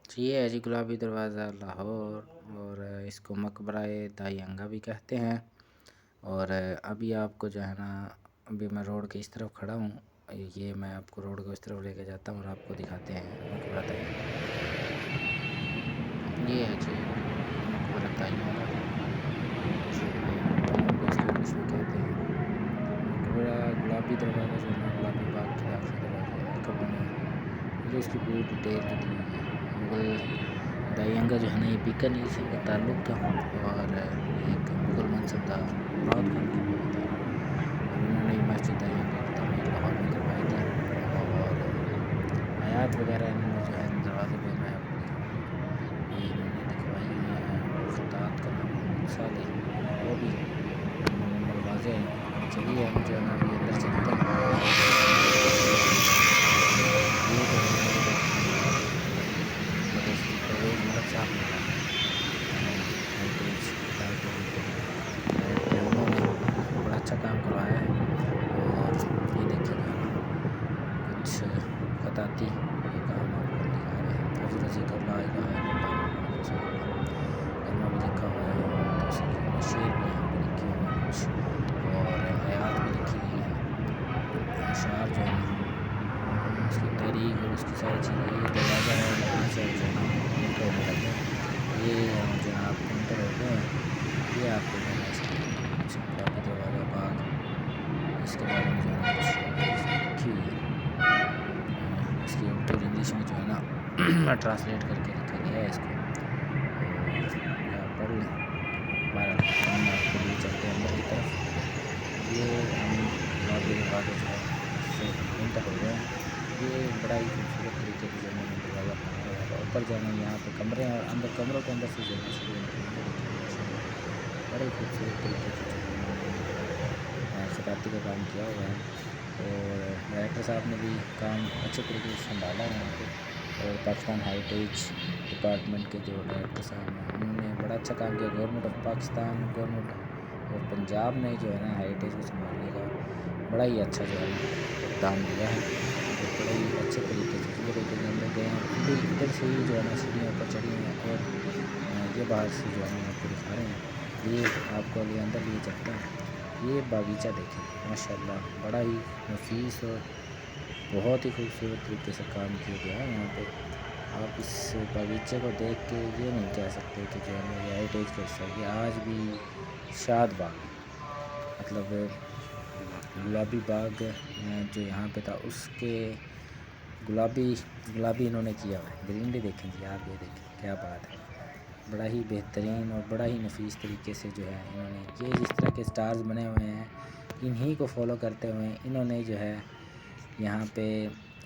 तो ये है जी गुलाबी दरवाज़ा लाहौर, और इसको मकबरा-ए दाई-अंगा भी कहते हैं। और अभी आपको जो है ना, अभी मैं रोड के इस तरफ खड़ा हूँ, ये मैं आपको रोड को इस तरफ लेके जाता हूँ और आपको दिखाते हैं मकबरा दाई-अंगा। ये है जी मकबरा दाई-अंगा, इसको इंग्लिश में कहते हैं मकबरा गुलाबी दरवाज़ा, जो है ना गुलाबी बाग के दाखिली दरवाजे हैं कब बने हैं, जो इसकी पूरी डिटेल जो दी हुई है। मुग़ल दाई-अंगा जो है ना, ये बीकानेर से इनका ताल्लुक़ था और ये एक मुग़ल मनसबदार मुराद खान की बीवी थी, और इन्होंने ये मस्जिद दाई-अंगा की तमीर लाहौर में करवाई थी। और आयात वगैरह इन्होंने जो है दरवाज़े पे मैं आपको दिखाऊँगा, ये इन्होंने लिखवाई हुई हैं। ख़त्तात का नाम मोहम्मद सालेह, वो भी मुकम्मल वाज़ेह है। चलिए हम जो है ना अभी अंदर चलते हैं। ये जो है ना, ये देखें बड़े परवेज़ मलिक साहब ने बनाया है, हेरिटेज लाइब्रेरी डायरेक्टर उन्होंने बड़ा अच्छा काम करवाया है। और ये देखिए जो है ना कुछ ख़ताती ये काम आपको हम दिखा रहे हैं। फर्ज़ रज़ी का ला इलाहा इल्लल्लाह मुहम्मद रसूलुल्लाह कलमा भी लिखा हुआ है, और दूसरी शेर भी यहाँ पे लिखे हुए हैं कुछ, और आयात भी लिखी गई हैं। अशार जो है ना, उसकी तहरीक और उसकी सारी चीज़ें, ये दरवाज़ा है, यहाँ से जो है ना हम एंटर होने लगे हैं। ये हम जो है आप एंटर हो गए हैं। ये आपको जो है ना इसकी कुछ गुलाबी दरवाज़ा बाग, इसके बारे में जो है ना कुछ इसमें लिखी हुई है। इसकी उर्दू इंग्लिश में जो है ना ट्रांसलेट करके लिखा गया है इसको, और या आप पढ़ लें। बहरहाल हम आपको लिए चलते हैं अंदर की तरफ। ये हम गुलाबी दरवाज़ा जो है इससे एंटर हो गए हैं। ये बड़ा ही खूबसूरत तरीके से जो है ना दरवाज़ा बनाया हुआ है। ऊपर जाना यहाँ पे कमरे हैं, और अंदर कमरों के अंदर से जो है ना सीढ़ी एंट्री है। देखिए माशाल्लाह बड़े ही खूबसूरत तरीके से जो है इन्होंने ख़ताती का काम किया हुआ है, और डायरेक्टर साहब ने भी काम अच्छे तरीके से संभाला है यहाँ पे। और पाकिस्तान हेरिटेज डिपार्टमेंट के जो डायरेक्टर साहब हैं, उन्होंने बड़ा अच्छा काम किया। Government of Pakistan, government of Punjab ने जो है ना हेरिटेज को संभालने का बड़ा ही अच्छा जो है ना इक़दाम लिया है, और बड़े ही अच्छे तरीके से ये देखिए अंदर गए हैं। अभी इधर से ही जो है ना सीढ़ियाँ ऊपर चढ़ी हैं, और ये बाहर से जो है ना आपको दिखा रहे हैं। ये आपको अभी अंदर लिए चलते हैं। ये बागीचा देखें माशाल्लाह, बड़ा ही नफीस और बहुत ही खूबसूरत तरीके से काम किया गया है यहाँ पे। आप इस बागीचे को देख के ये नहीं कह सकते कि जो है ना ये हेरिटेज का हिस्सा है। ये आज भी शाद बाग है, मतलब गुलाबी बाग जो यहाँ पे था उसके गुलाबी गुलाबी इन्होंने किया हुआ है। ग्रीनरी देखें जी आप, ये देखें क्या बात है। बड़ा ही बेहतरीन और बड़ा ही नफीस तरीके से जो है इन्होंने ये जिस तरह के स्टार्स बने हुए हैं, इन्हीं को फॉलो करते हुए इन्होंने जो है यहाँ पे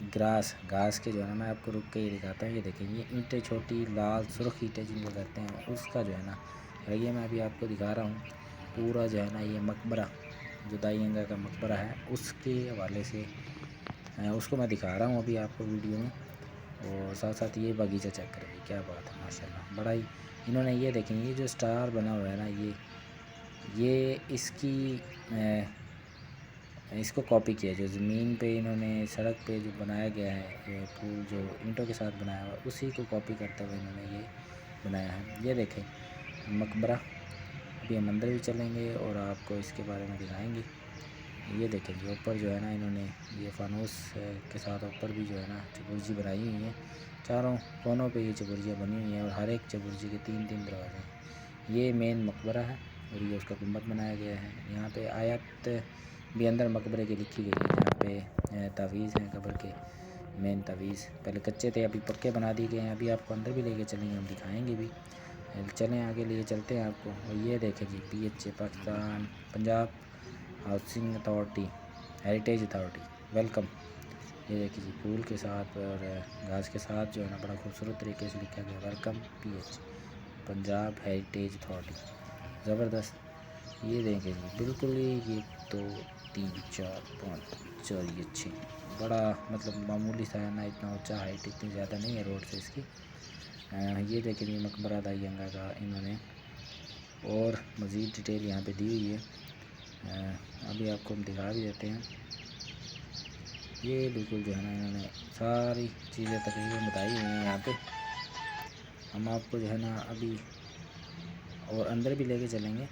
घास के जो है ना, मैं आपको रुक के ही दिखाता हूँ। ये देखें ये ईंटें, छोटी लाल सुर्ख ईंटें जिनको कहते हैं, उसका जो है ना ये मैं अभी आपको दिखा रहा हूँ। पूरा जो है ना ये मकबरा जो दाई-अंगा का मकबरा है, उसके हवाले से उसको मैं दिखा रहा हूँ अभी आपको वीडियो में। और साथ साथ ये बगीचा चेक करें, क्या बात है माशाल्लाह। बड़ा ही इन्होंने ये देखें, ये जो स्टार बना हुआ है ना, ये इसको कॉपी किया, जो ज़मीन पे इन्होंने सड़क पे जो बनाया गया है, ये फूल जो ईंटों के साथ बनाया हुआ है, उसी को कॉपी करते हुए इन्होंने ये बनाया है। ये देखें मकबरा। अभी हम अंदर भी चलेंगे और आपको इसके बारे में दिखाएंगे। ये देखें जी ऊपर जो है ना इन्होंने ये फानूस के साथ ऊपर भी जो है ना चबुर्जी बनाई हुई है। चारों कोनों पे ये चबुर्जियाँ बनी हुई हैं, और हर एक चबुर्जी के 3-3 दरवाजे हैं। ये मेन मकबरा है, और ये उसका गुंबद बनाया गया है। यहाँ पे आयत भी अंदर मकबरे की लिखी गई है, जहाँ पे तावीज़ हैं कब्र के, मेन तावीज़ पहले कच्चे थे, अभी पक्के बना दिए गए हैं। अभी आपको अंदर भी लेके चलेंगे, हम दिखाएंगे भी। चलें आगे लिए चलते हैं आपको। और ये देखें जी PHA Pakistan Punjab housing authority heritage authority welcome. ये देखिए जी फूल के साथ और घास के साथ जो है ना बड़ा खूबसूरत तरीके से लिखा गया, welcome PH Punjab heritage authority. ज़बरदस्त। ये देखें जी बिल्कुल ही 1 2 3 4 5 4 ये 6 बड़ा मतलब मामूली सा है ना, इतना ऊंचा हाइट इतनी ज़्यादा नहीं है रोड से इसकी। ये देखें जी मकबरा दाई-अंगा का इन्होंने और मज़ीद डिटेल यहाँ पे दी हुई है। अभी आपको हम दिखा भी देते हैं। ये बिल्कुल जो है ना इन्होंने सारी चीज़ें तकरीबन बताई हुई हैं यहाँ पे। हम आपको जो है ना अभी और अंदर भी लेके चलेंगे,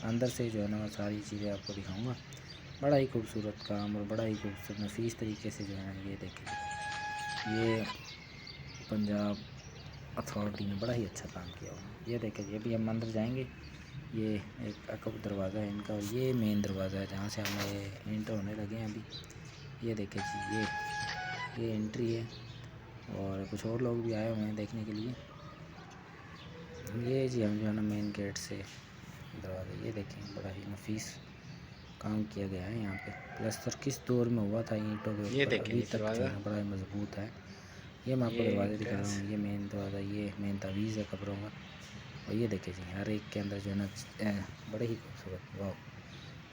अंदर से जो है ना सारी चीज़ें आपको दिखाऊंगा। बड़ा ही खूबसूरत काम और बड़ा ही खूबसूरत नफीस तरीके से जो है ना, ये देखें, ये पंजाब अथॉरिटी ने बड़ा ही अच्छा काम किया हुआ। ये देखें जी, अभी हम अंदर जाएंगे। ये एक अकब दरवाज़ा है इनका, और ये मेन दरवाज़ा है जहाँ से हम एंटर होने लगे हैं अभी। ये देखें जी, ये एंट्री है, और कुछ और लोग भी आए हुए हैं देखने के लिए। ये जी हम जो है ना मेन गेट से दरवाज़ा, ये देखें बड़ा ही नफीस काम किया गया है यहाँ पे। प्लस्तर किस दौर में हुआ था ईंटों के ऊपर, अभी तक जो है ना बड़ा ही मजबूत है। ये मैं आपको दरवाज़े दिखा रहा हूँ, ये मेन दरवाज़ा, ये मेन तावीज़ है कब्रों का। और ये देखे जी, हर एक के अंदर जो है ना बड़े ही खूबसूरत, वाह,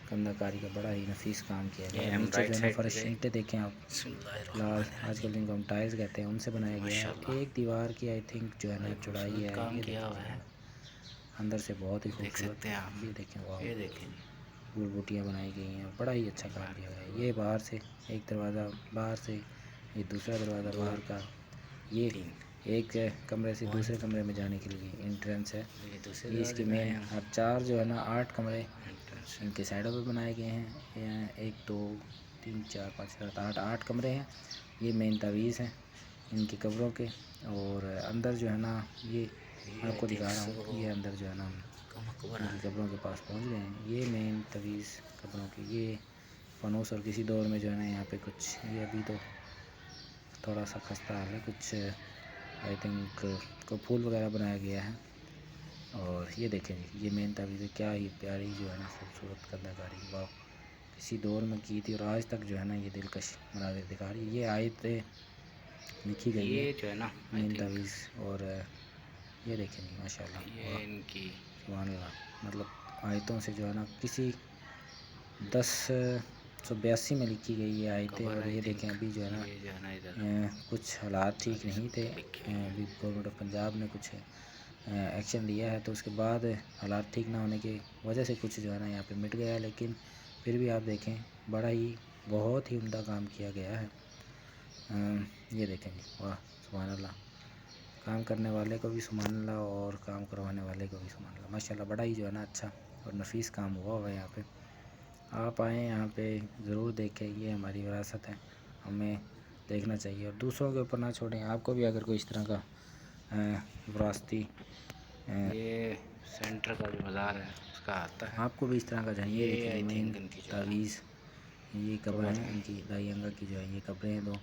कंधाकारी का बड़ा ही नफीस काम किया गया है। नीचे जो है ना फर्श ईंटें देखें आप, लाल, आजकल जिनको हम टाइल्स कहते हैं, उनसे बनाया गया है। एक दीवार की आई थिंक जो है ना चौड़ाई है, ये देखें अंदर से बहुत ही खूबसूरत। ये देखें, वाह, फूल बूटियाँ बनाई गई हैं, बड़ा ही अच्छा काम किया गया है। ये बाहर से एक दरवाज़ा, बाहर से ये दूसरा दरवाज़ा बाहर का, ये एक कमरे से दूसरे कमरे में जाने के लिए एंट्रेंस है। ये इसकी मेन, अब 4 जो है ना 8 कमरे इनके साइडों पे बनाए गए हैं। 1 2 3 4 5 7 8 कमरे हैं। ये मेन तावीज़ हैं इनकी कब्रों के। और अंदर जो है ना, ये आपको दिखा रहा हूँ, ये अंदर जो है ना इनकी कब्रों के पास पहुँच गए हैं। ये मेन तावीज़ कब्रों की, ये फनूस, और किसी दौर में जो है ना यहाँ पे कुछ, ये अभी तो थोड़ा सा खस्ता हाल है, कुछ आई थिंक को फूल वगैरह बनाया गया है। और ये देखें जी, ये मेन तावीज़, क्या ही प्यारी जो है ना खूबसूरत कलाकारी, वाह, किसी दौर में की थी और आज तक जो है ना ये दिलकश मनाज़िर दिखा रही है। ये आयतें लिखी गई है जो है ना मेन तावीज़। और ये देखें जी, माशाल्लाह, वाह, सुभान अल्लाह, मतलब आयतों से जो है ना किसी 1082 में लिखी गई ये आयतें। और ये देखें अभी जो है ना कुछ हालात ठीक नहीं थे, अभी गवर्नमेंट ऑफ पंजाब ने कुछ एक्शन लिया है, तो उसके बाद हालात ठीक ना होने की वजह से कुछ जो है ना यहाँ पे मिट गया है। लेकिन फिर भी आप देखें, बड़ा ही बहुत ही उम्दा काम किया गया है। ये देखें जी, वाह, सुभान अल्लाह, काम करने वाले को भी सुभान अल्लाह और काम करवाने वाले को भी सुभान अल्लाह, माशाल्लाह, बड़ा ही जो है ना अच्छा और नफीस काम हुआ है यहाँ पे। आप आएँ यहाँ पे ज़रूर देखें, ये हमारी विरासत है, हमें देखना चाहिए और दूसरों के ऊपर ना छोड़ें। आपको भी अगर कोई इस तरह का विरासती, ये सेंटर का जो बाज़ार है उसका आता है, आपको भी इस तरह का चाहिए, देखिए मेन तावीज़, ये कब्र हैं इनकी, दाई अंगा की जो है ये कब्रें हैं दो,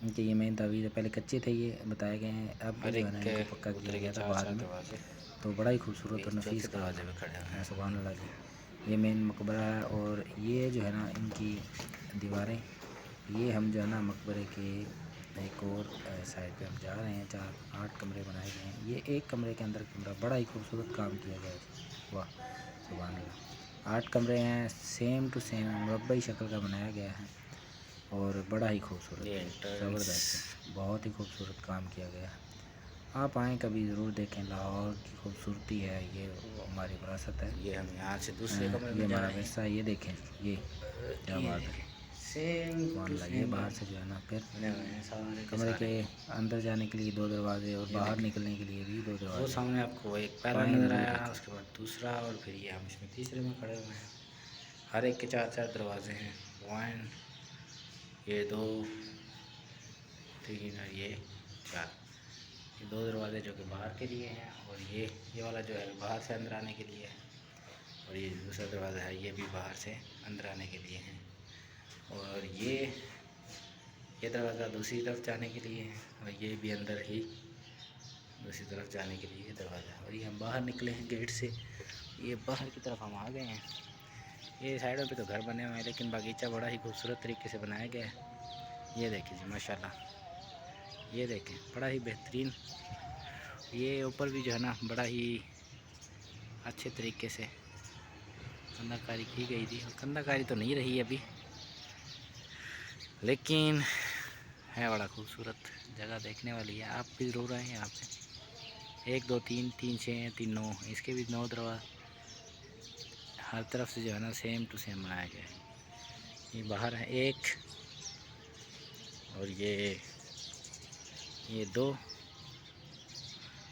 इनके ये मेन तावीज़ है। पहले कच्चे थे ये बताए गए हैं, अब जो है ना इनको पक्का किया गया था बाद में, तो बड़ा ही खूबसूरत और नफीस काम है, सुभान अल्लाह जी। ये मेन मकबरा है। और ये जो है ना इनकी दीवारें, ये हम जो है ना मकबरे के एक और साइड पे हम जा रहे हैं। 4-8 कमरे बनाए गए हैं, ये एक कमरे के अंदर कमरा, बड़ा ही खूबसूरत काम किया गया है, वाह, सुभान अल्लाह। 8 कमरे हैं, सेम टू सेम मुरब्बई शक्ल का बनाया गया है और बड़ा ही खूबसूरत, ज़बरदस्त, बहुत ही खूबसूरत काम किया गया है। आप आएँ कभी ज़रूर देखें, लाहौर की खूबसूरती है ये, हमारी विरासत है। ये हम यहाँ से दूसरे कमरे में जा रहे हैं, विरसा, ये देखें, ये क्या बात है, ये बाहर से जो है ना फिर कमरे के अंदर जाने के लिए 2 दरवाजे और बाहर निकलने के लिए भी 2 दरवाजे। वो सामने आपको एक पहला नज़र आया, उसके बाद दूसरा, और फिर ये हम इसमें तीसरे में खड़े हुए हैं। हर एक के 4-4 दरवाजे हैं, 1, ये 2 3 और ये 4, ये 2 दरवाजे जो कि बाहर के लिए हैं, और ये वाला जो है बाहर से अंदर आने के लिए है, और ये दूसरा दरवाज़ा है, ये भी बाहर से अंदर आने के लिए है, और ये दरवाज़ा दूसरी तरफ जाने के लिए है, और ये भी अंदर ही दूसरी तरफ जाने के लिए दरवाज़ा। और ये हम बाहर निकले हैं गेट से, ये बाहर की तरफ हम आ गए हैं। ये साइडों पे तो घर बने हुए हैं, लेकिन बागीचा बड़ा ही खूबसूरत तरीके से बनाया गया है। ये देखें जी, माशाल्लाह, ये देखें, बड़ा ही बेहतरीन। ये ऊपर भी जो है ना बड़ा ही अच्छे तरीके से कंधाकारी की गई थी, और कंधाकारी तो नहीं रही अभी, लेकिन है बड़ा खूबसूरत जगह, देखने वाली है। आप भी ज़रूर आएँ यहाँ पे। 1 2 3 3 6 3 9, इसके भी 9 दरवाजे, हर तरफ से जो है ना सेम टू सेम बनाया गया है। ये बाहर है 1, और ये 2,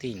3،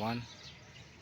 1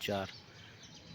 4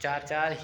4 4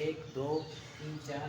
1 2 3 4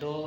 2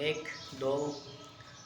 1 2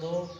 2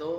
2،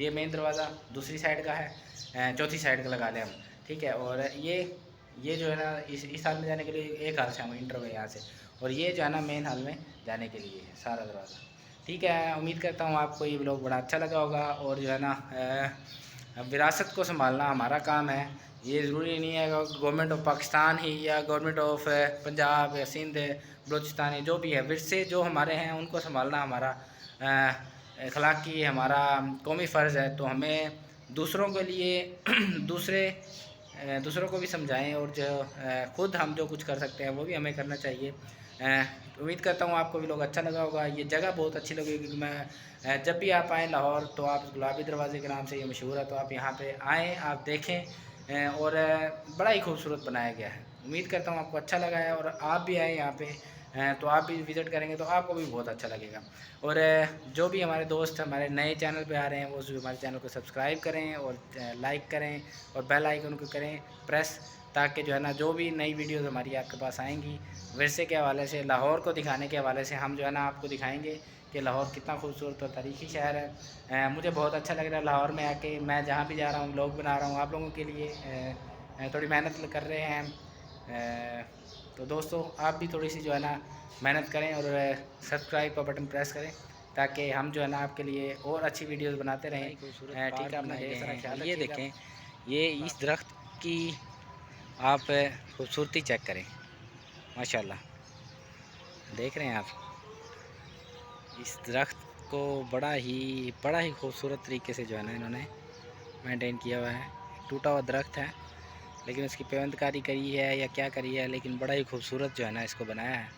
ये मेन दरवाज़ा दूसरी साइड का है, चौथी साइड का लगा लें हम, ठीक है। और ये जो है ना इस हाल में जाने के लिए एक हाल से हम इंटर में यहाँ से, और ये जो है ना मेन हाल में जाने के लिए है सारा दरवाज़ा, ठीक है। उम्मीद करता हूँ आपको ये व्लॉग बड़ा अच्छा लगा होगा। और जो है ना विरासत को संभालना हमारा काम है। ये ज़रूरी नहीं है गवर्नमेंट ऑफ पाकिस्तान ही या गवर्नमेंट ऑफ पंजाब या सिंध बलूचिस्तान जो भी है, विरसे जो हमारे हैं उनको संभालना हमारा अखलाकी हमारा कौमी फ़र्ज़ है। तो हमें दूसरों के लिए दूसरों को भी समझाएं, और जो ख़ुद हम जो कुछ कर सकते हैं वो भी हमें करना चाहिए। उम्मीद करता हूँ आपको भी लोग अच्छा लगा होगा। ये जगह बहुत अच्छी लगेगी, क्योंकि मैं जब भी आप आएँ लाहौर तो आप गुलाबी दरवाज़े के नाम से ये मशहूर है, तो आप यहाँ पे आएँ, आप देखें, और बड़ा ही खूबसूरत बनाया गया है। उम्मीद करता हूँ आपको अच्छा लगा है, और आप भी आएँ यहाँ पे तो आप भी विज़िट करेंगे तो आपको भी बहुत अच्छा लगेगा। और जो भी हमारे दोस्त हमारे नए चैनल पे आ रहे हैं वो हमारे चैनल को सब्सक्राइब करें और लाइक करें और बेल आइकन को करें प्रेस, ताकि जो है ना जो भी नई वीडियोस हमारी आपके पास आएंगी विरसे के हवाले से, लाहौर को दिखाने के हवाले से, हम जो है ना आपको दिखाएंगे कि लाहौर कितना खूबसूरत और तारीख़ी शहर है। मुझे बहुत अच्छा लग रहा है लाहौर में आके। मैं जहाँ भी जा रहा हूँ व्लॉग बना रहा हूँ आप लोगों के लिए, थोड़ी मेहनत कर रहे हैं। तो दोस्तों आप भी थोड़ी सी जो है ना मेहनत करें और सब्सक्राइब का बटन प्रेस करें, ताकि हम जो है ना आपके लिए और अच्छी वीडियोस बनाते रहें। ठीक है, अपना ढेर सारा ख्याल। ये देखें, ये इस दरख्त की आप खूबसूरती चेक करें, माशाल्लाह, देख रहे हैं आप इस दरख्त को बड़ा ही खूबसूरत तरीके से जो है ना इन्होंने मेंटेन किया हुआ है। टूटा हुआ दरख्त है लेकिन उसकी पेवंदकारी करी है या क्या करी है, लेकिन बड़ा ही खूबसूरत जो है ना इसको बनाया है,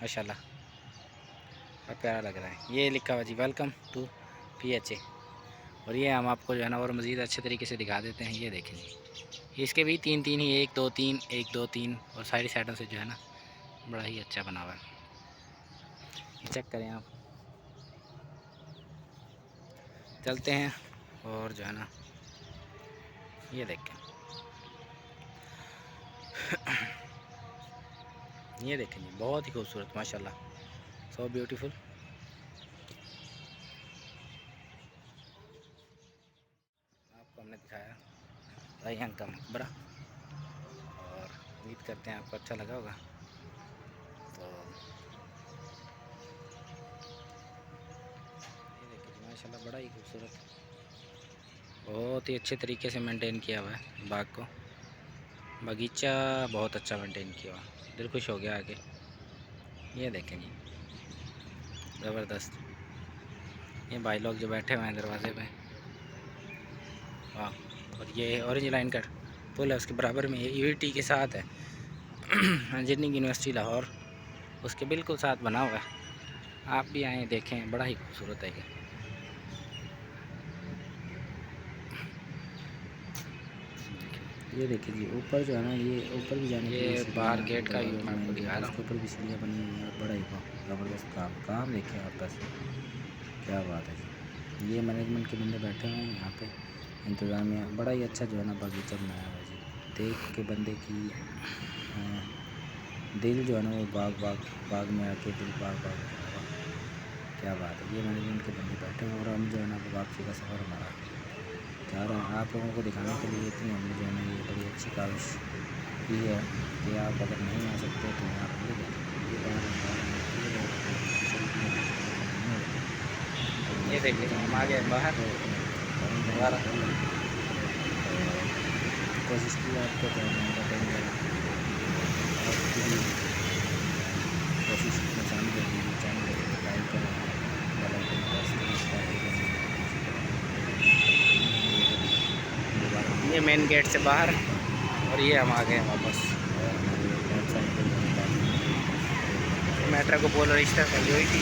माशाल्लाह, बड़ा प्यारा लग रहा है। ये लिखा हुआ जी वेलकम टू PHA। और ये हम आपको जो है ना और मज़ीद अच्छे तरीके से दिखा देते हैं। ये देखें जी, इसके भी 3 ही 1 2 3 1 2 3 और सारी साइडों से जो है ना बड़ा ही अच्छा बना हुआ है। ये चेक करें आप, चलते हैं और जो है ना ये देखें ये देखें जी, बहुत ही खूबसूरत, माशाल्लाह, सो ब्यूटीफुल। आपको हमने दिखाया रायहान का मकबरा, और उम्मीद करते हैं आपको अच्छा लगा होगा। तो ये देखिए जी, माशाल्लाह, बड़ा ही खूबसूरत, बहुत ही अच्छे तरीके से मेंटेन किया हुआ है बाग को। बगीचा बहुत अच्छा मेंटेन किया हुआ, दिल खुश हो गया आगे। ये देखें जी, ज़बरदस्त। ये भाई लोग जो बैठे हुए हैं दरवाजे पे, वाह। और ये ऑरेंज लाइन का पुल है, उसके बराबर में ये UET के साथ है इंजीनियरिंग यूनिवर्सिटी लाहौर, उसके बिल्कुल साथ बना हुआ है। आप भी आएँ देखें, बड़ा ही खूबसूरत है ये। ये देखिए जी, ऊपर जो है ना ये ऊपर भी जाने के लिए बाहर गेट का व्यू मैं आपको दिखा रहा हूँ। उसके ऊपर भी सीढ़ियाँ बनी हुई हैं, बड़ा ही ज़बरदस्त काम देखें आप बस, क्या बात है जी। ये मैनेजमेंट के बंदे बैठे हुए हैं यहाँ पे, इंतज़ामिया, बड़ा ही अच्छा जो है ना बगीचा बनाया हुआ है जी। देख के बंदे की दिल जो है ना वो बाग में आके दिल बाग क्या बात है। ये मैनेजमेंट के बंदे बैठे हैं और हम जो है ना वापसी का सफ़र हमारा जा रहा है। आप लोगों को दिखाने के लिए इतनी हमने जो है ना ये बड़ी अच्छी काविश की है कि आप अगर नहीं आ सकते तो आप ये देखिए हम आ गए बाहर। कोशिश की आपको जो है कोशिश ये मेन गेट से बाहर, और ये हम आ गए वापस। मेट्रो को बोल रही UET